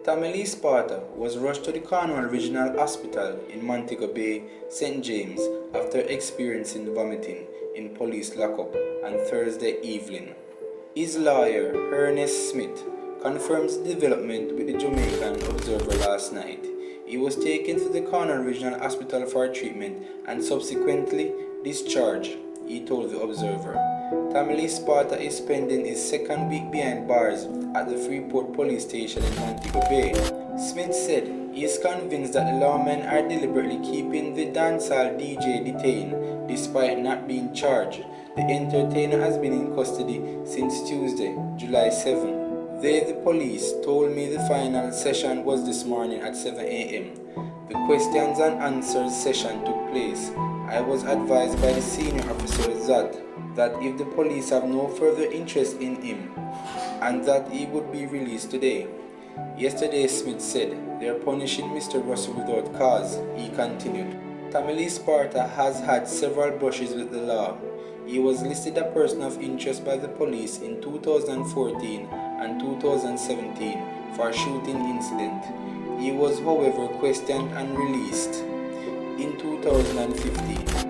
Tammy Sparta was rushed to the Cornwall Regional Hospital in Montego Bay, St. James after experiencing vomiting in police lockup on Thursday evening. His lawyer, Ernest Smith, confirms the development with the Jamaican Observer last night. He was taken to the Cornwall Regional Hospital for treatment and subsequently discharged, he told the Observer. Tammy Sparta is spending his second week behind bars at the Freeport police station in Montego Bay. Smith said he is convinced that the lawmen are deliberately keeping the dancehall DJ detained despite not being charged. The entertainer has been in custody since Tuesday, July 7. They, the police, told me the final session was this morning at 7 a.m. The questions and answers session took place. I was advised by the senior officers that if the police have no further interest in him, and that he would be released today. Yesterday, Smith said, they are punishing Mr. Russell without cause, he continued. Tammy Sparta has had several brushes with the law. He was listed a person of interest by the police in 2014 and 2017 for a shooting incident. He was, however, questioned and released in 2015.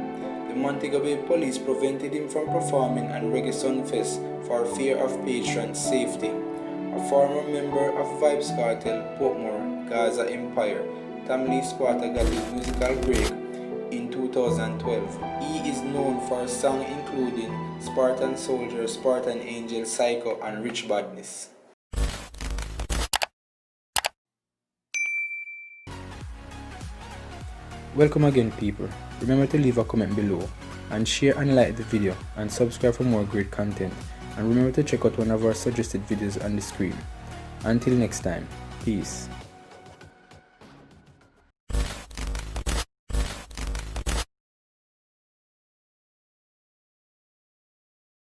The Montego Bay police prevented him from performing at Reggae Sunfest for fear of patrons' safety. A former member of Vybz Kartel, Portmore, Gaza Empire, Tammy Sparta got his musical break in 2012. He is known for a song including Spartan Soldier, Spartan Angel, Psycho, and Rich Badness. Welcome again, people. Remember to leave a comment below and share and like the video and subscribe for more great content, and remember to check out one of our suggested videos on the screen. Until next time, peace.